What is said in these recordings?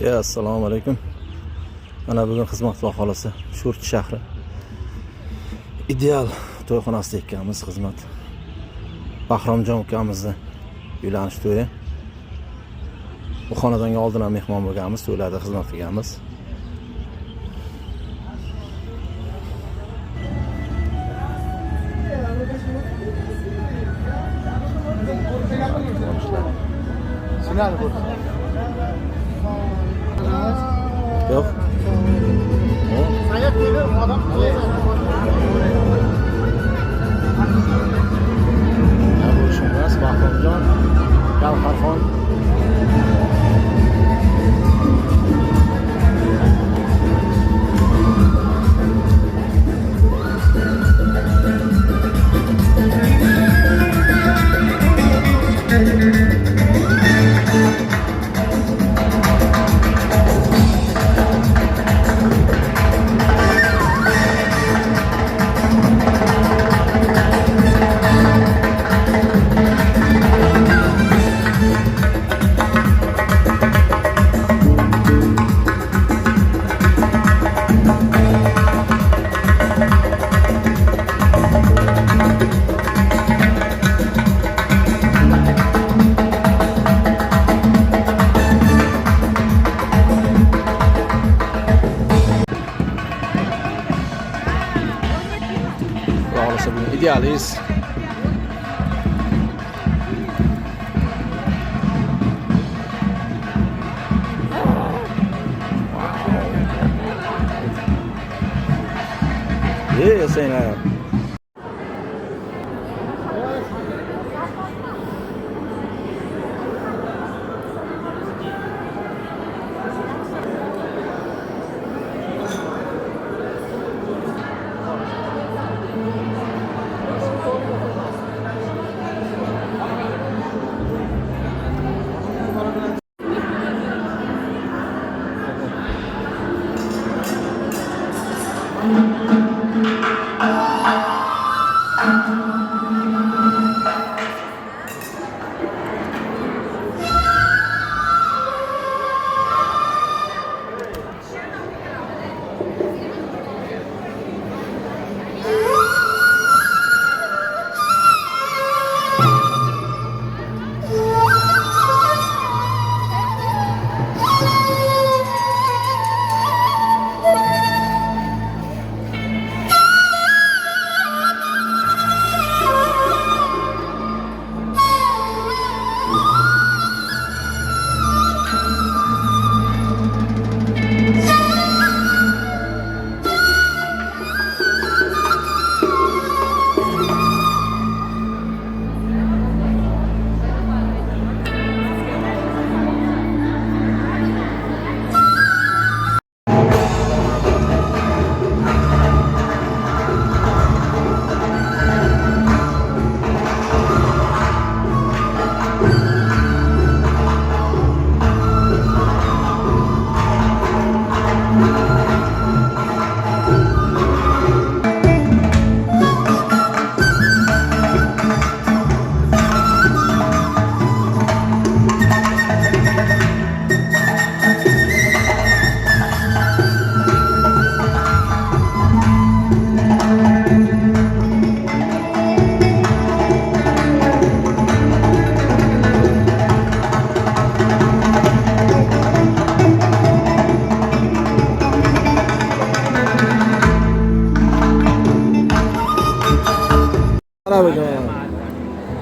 Assalomu alaykum. Mana bugun xizmat vakolasi Sho'rchi shahri ideal to'yxonasida ekanmiz. Xizmat Bahromjon ukamizni uylanish to'yi. Bu xonadonga oldin ham mehmon bo'lganmiz, to'ylarda xizmat qilganmiz. Yo'q. Sayat dedi adam. Bu ishimiz Bahromjon Gavharxon. Idealiz. Sayın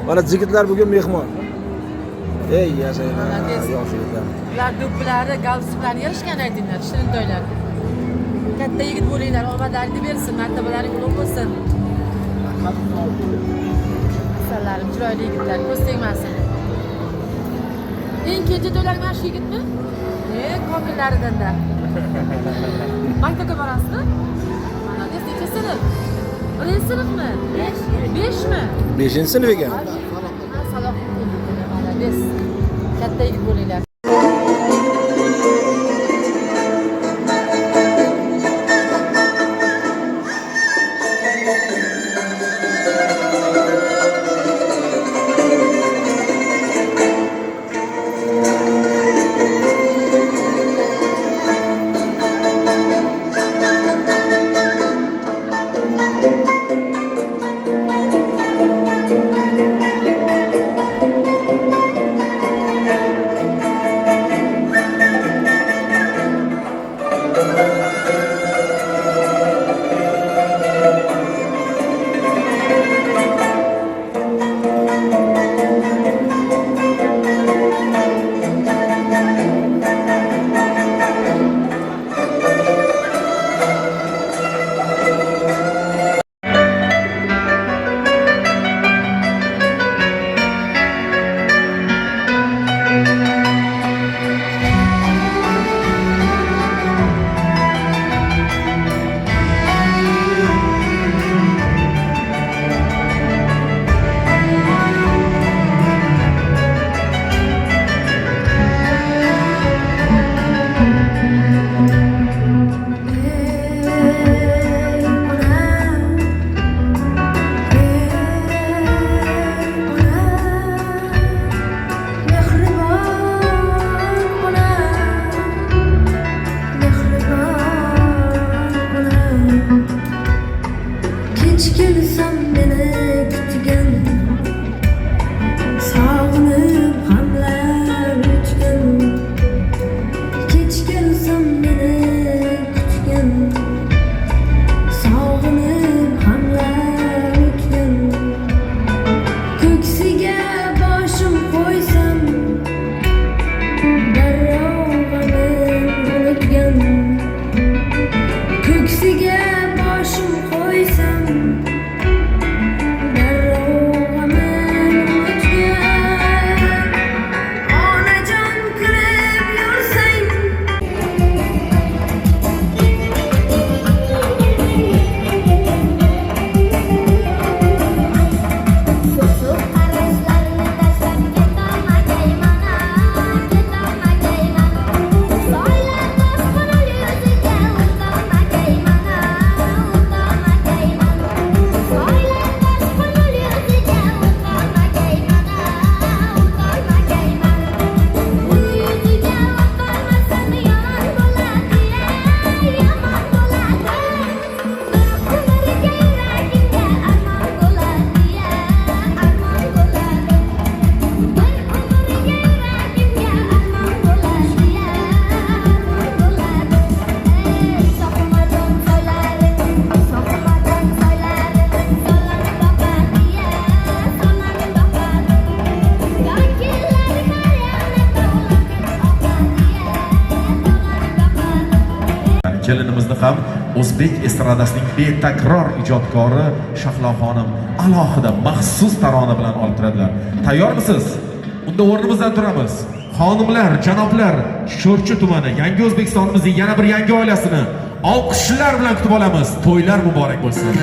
Bana zikirler bugün mehmon. Ey yazaylar. Yoshlar. Ular do'ppilarni, galstuklarni yarashgan aytinglar, shirin to'ylar. Katta yigit bo'linglar, omadlaringizni bersin, martabalaring ulug' bo'lsin. Assalarim, chiroyli yigitlar, ko'z tegmasin. Eng kenja to'ylar mana shu yigitmi? Komillaridan-da. Maktabga borasizmi? Mana necha sinf? 1-sinfmi? 5mi? 5-sinf ekan. Biz katta yigit bo'linglar. kelinimizni ham o'zbek estradasining betakror ijodkori Shahlo xonim alohida maxsus tarona bilan olib kiradilar. Tayyormisiz? Unda o'rnimizdan turamiz. Xonimlar, janoblar, Sho'rchi tumani, Yangi O'zbekistonimizning yana bir yangi oilasini olqishlar bilan kutib olamiz. To'ylar muborak bo'lsin.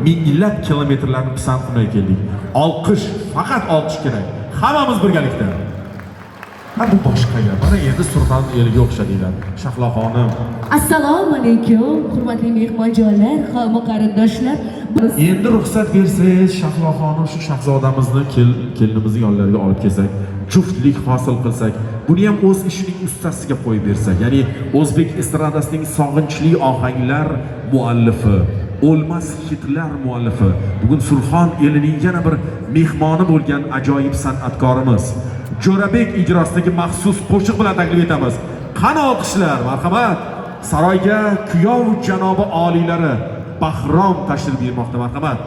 minglab kilometrlarni pisand qilmay keldik. Olqish, faqat olqish kerak. Hammamiz birgalikda. Ha bu boshqa gap. Mana endi Surxon eliga o'xshadinglar. Shahlo xonim. Assalomu alaykum, hurmatli mehmonjonlar, hamma qarindoshlar. Endi ruxsat bersangiz, Shahlo xonim shu shahzodamizni kelinimizning yonlariga olib kelsak, juftlik hosil qilsak, buni ham o'z ishining ustasiga qo'yib bersak, ya'ni o'zbek estradasining sog'inchli ohanglar muallifi, o'lmas hitlar muallifi, bugun Surxon elining yana bir mehmoni bo'lgan ajoyib san'atkorimiz Jo'rabek ijrosidagi maxsus qo'shiq bilan taklif etamiz. Qani olqishlar, marhamat. Saroyga kuyov janobi oliylari Bahrom tashrif buyurmoqda, marhamat.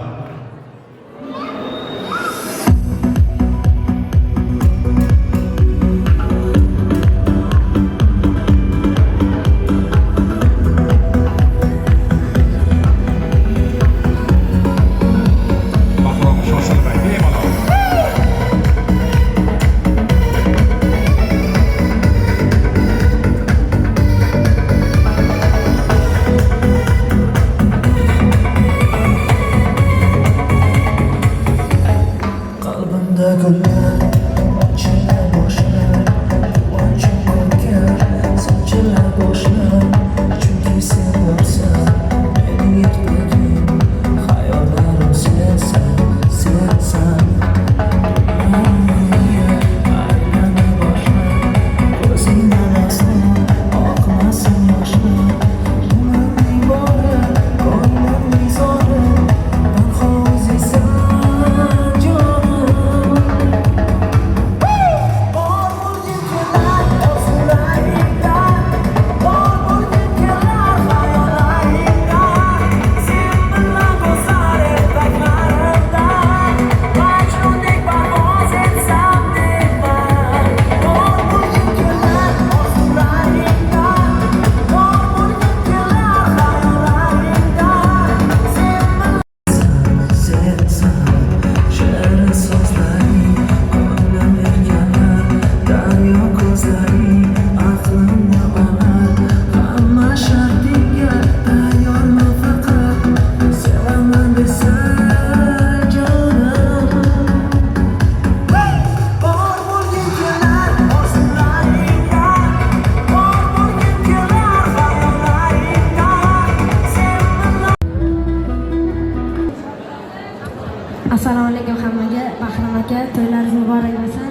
Assalomu alaykum hammaga, Bahrom aka, to'ylaringiz muborak bo'lsin.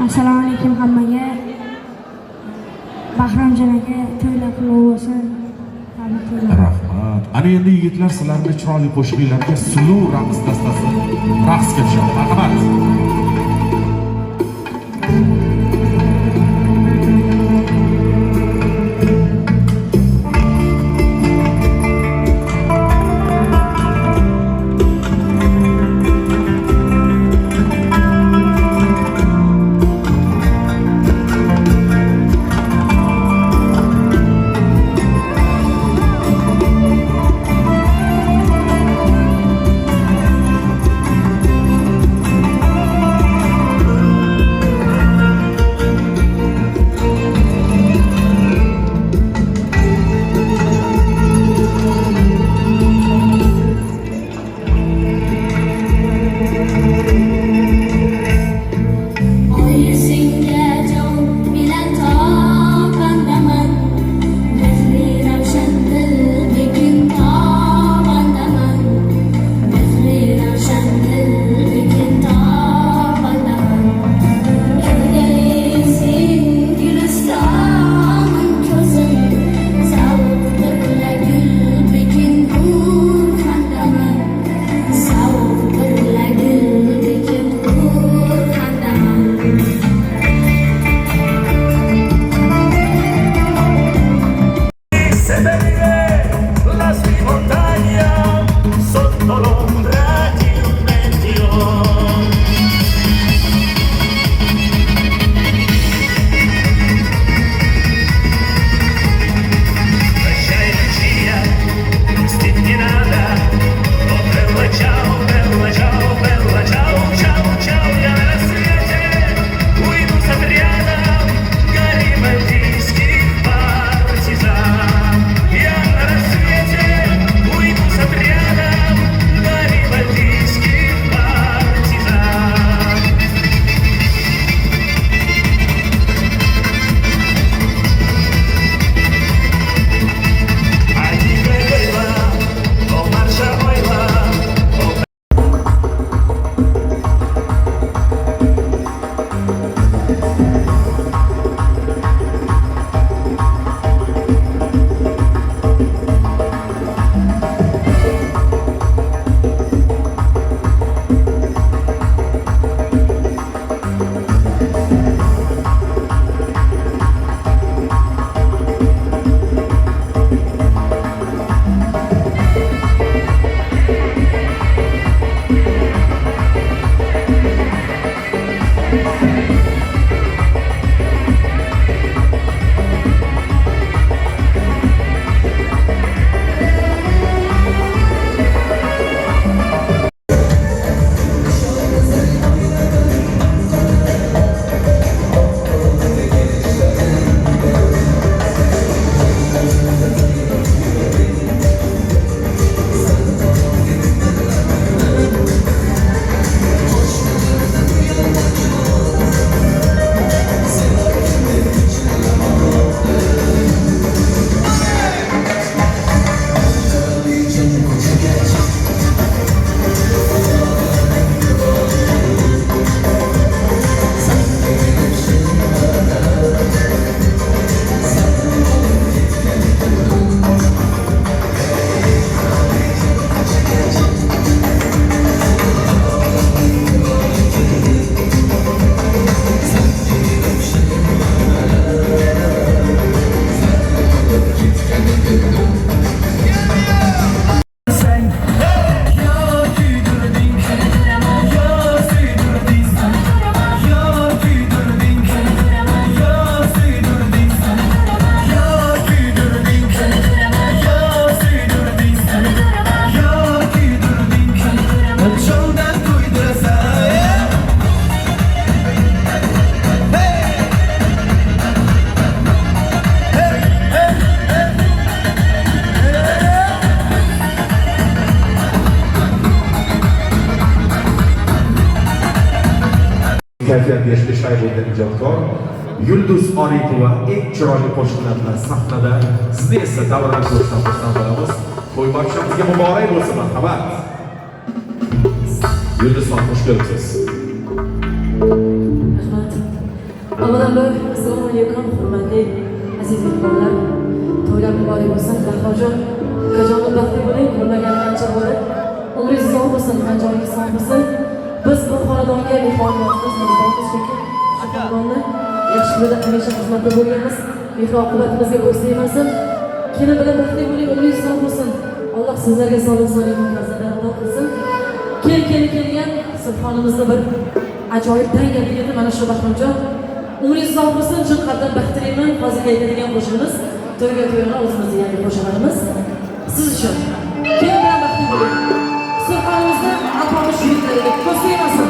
Assalomu alaykum hammaga. Bahromjon aka, to'ylar qutlug' bo'lsin. Rahmat. Ana endi yigitlar sizlarga chiroyli qo'shiqlarga suluv raqs dastasi raqsga tushadi. Marhamat. berishga shay bo'lgan ijodkor Yulduz Oripova eng chiroyli qo'shiqlar bilan sahnada sizni esa davradan ko'rishdan xursand bo'lamiz. To'y barchamizga muborak bo'lsin, marhamat. Yulduzxon, xush kelibsiz. Rahmat. Avvalambor assalomu alaykum, hurmatli aziz mehmonlar. To'ylar muborak bo'lsin. Dahojon, ukajonim baxtli bo'ling, ko'rmagan qancha bo'ldi. Umringiz uzoq bo'lsin, qanchalik sog' bo'lsin. Biz bu xonadonga mehmonlarimiz, mehmonimiz chunki xonadonni yaxshi bo'lib hamisha xizmatda bo'lganmiz. Mehr-oqibatimizga bo'ysa emasin. Kelin bilan baxtli bo'ling, umringiz uzoq bo'lsin. Alloh sizlarga sog'lik, salomat farzandlar ato qilsin. Kelgan Sulxonimizni bir ajoyib dangali edi mana shu Bahramjon. Umringiz uzoq bo'lsin, chin qalbdan baxt tilayman. Hozir aytadigan qo'shig'imiz to'yga o'zimizning yangi qo'shiqlarimiz siz uchun. Kelin bilan baxtli bo'ling. Sulxonimizni atomish yigitlarga ko'z tegmasin.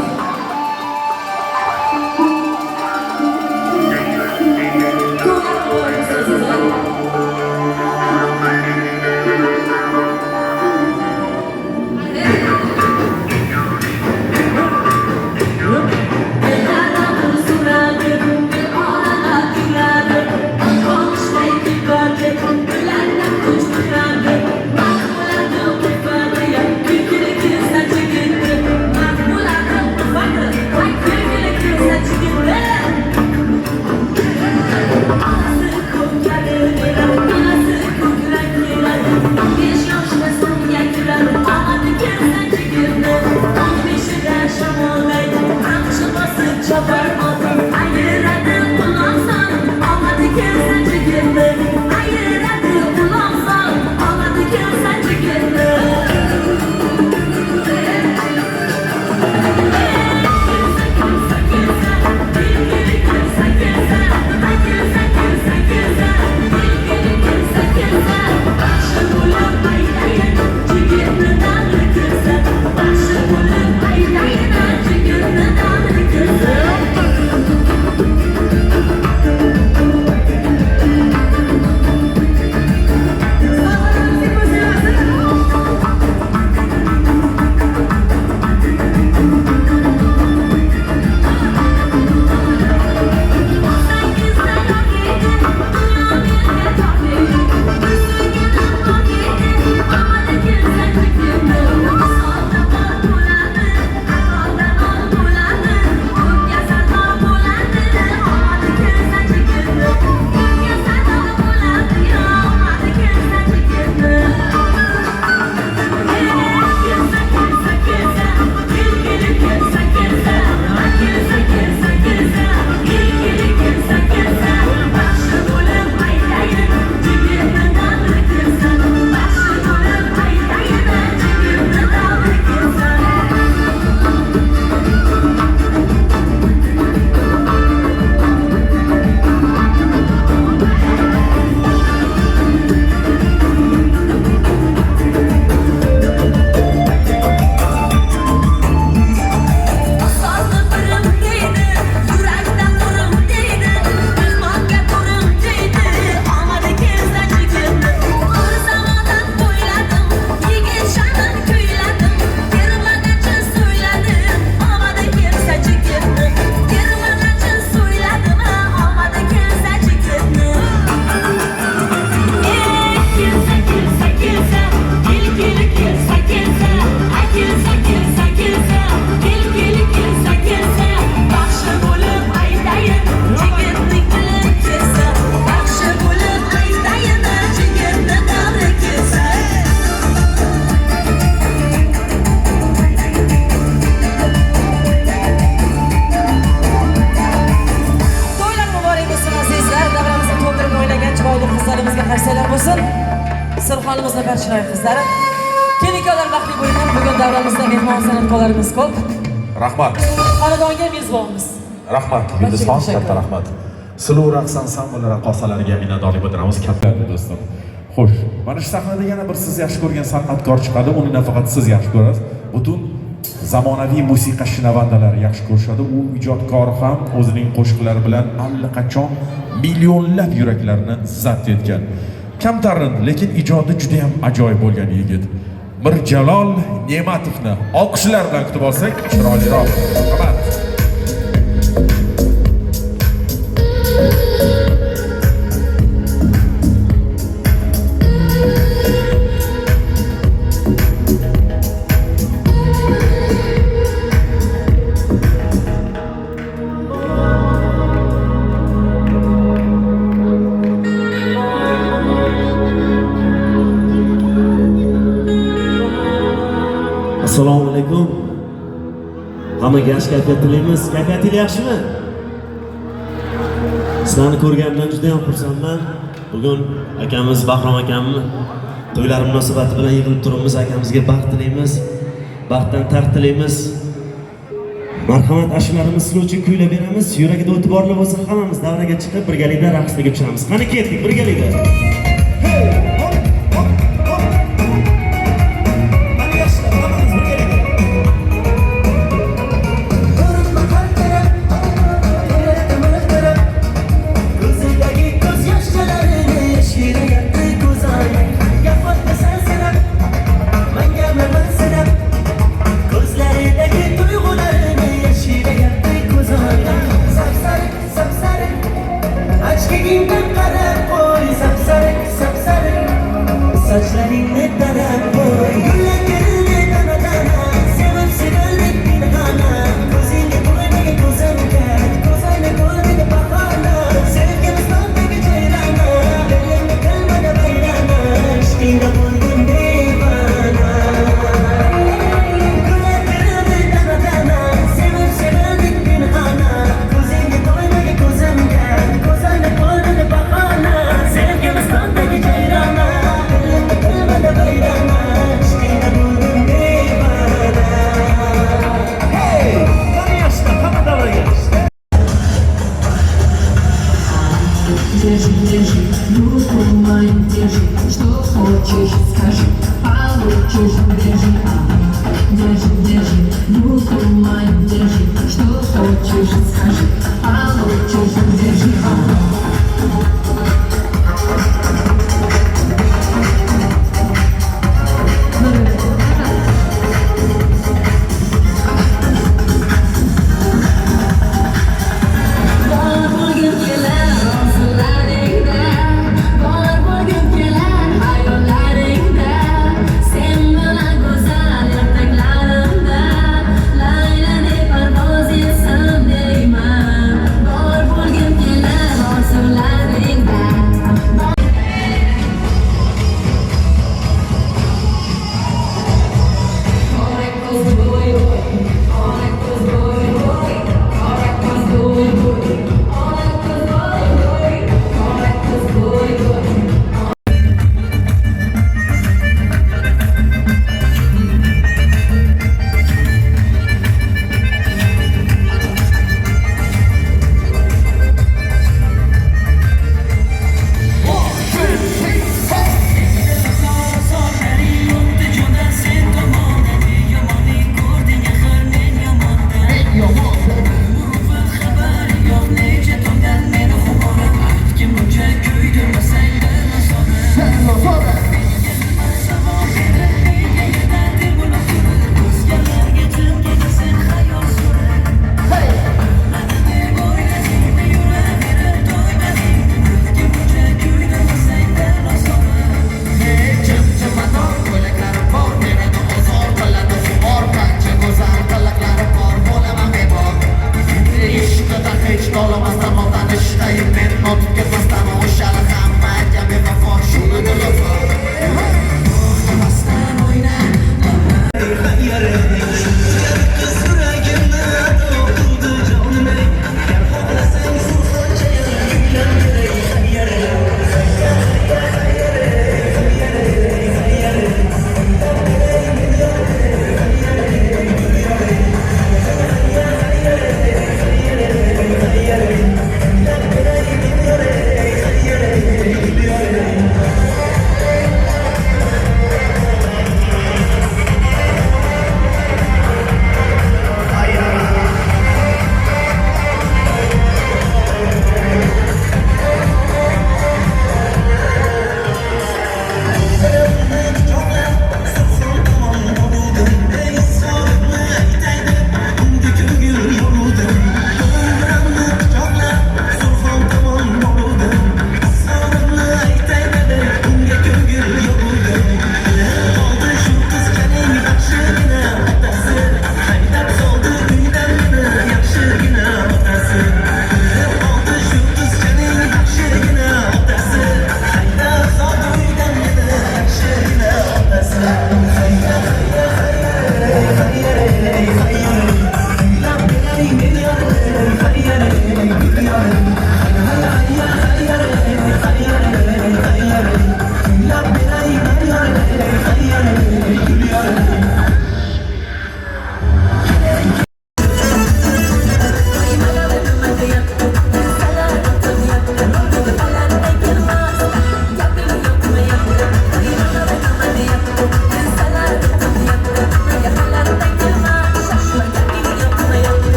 Sulxonimizni barchiroy qizlari. Kelinkalar baxtli bo'linglar. Bugun davramizda mehmon san'atkorlarimiz ko'p. Rahmat. Xonadonga mezbonmiz. Rahmat. Yulduzxon, katta rahmat. Silu raqs ansambli raqqosalariga minnatdorlik bildiramiz, katta do'stim. Xo'sh, mana shu sahnada yana bir siz yaxshi ko'rgan san'atkor chiqadi. Uni nafaqat siz yaxshi ko'rasiz, butun zamonaviy musiqa shinavandalari yaxshi ko'rishadi. U ijodkor ham o'zining qo'shiqlari bilan allaqachon millionlab yuraklarni zabt etgan. Kamtarin, lekin ijodi juda ham ajoyib bo'lgan yigit. Mirjalol Ne'matovni olqishlar bilan kutib olsak, chiroyliroq. Rahmat. alaykum. Hammaga yaxshi kayfiyat tilaymiz. Kayfiyatingiz yaxshimi? Sizlarni ko'rganimdan juda ham xursandman. Bugun akamiz Bahrom akamni to'ylari munosabati bilan yig'ilib turibmiz. Akamizga baxt tilaymiz. Baxtdan taxt tilaymiz. Marhamat ashulalarimiz sizlar uchun kuylab beramiz. Yuragida o'ti borlar bo'lsa hammamiz davraga chiqib birgalikda raqsga tushamiz. Qani ketdik birgalikda. Hey! Saçlarını taraf koy, güllerini dana dana, sevip sevildik bir hana. Gözünde koyduğu kozanken, kozayla koyduğu bahana. Sevgimiz dağdaki ceyrana, elinde kalmadı bayrana. İşte buldum divana. Güllerini dana dana, sevip sevildik bir hana. Gözünde koyduğu kozanken, kozayla koyduğu bahana. Sevgimiz dağdaki ceyrana. Держи, держи, руку мою держи, что хочешь, скажи, получишь, держи, держи, держи, руку мою держи, что хочешь, скажи, получишь, держи,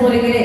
bora kerak.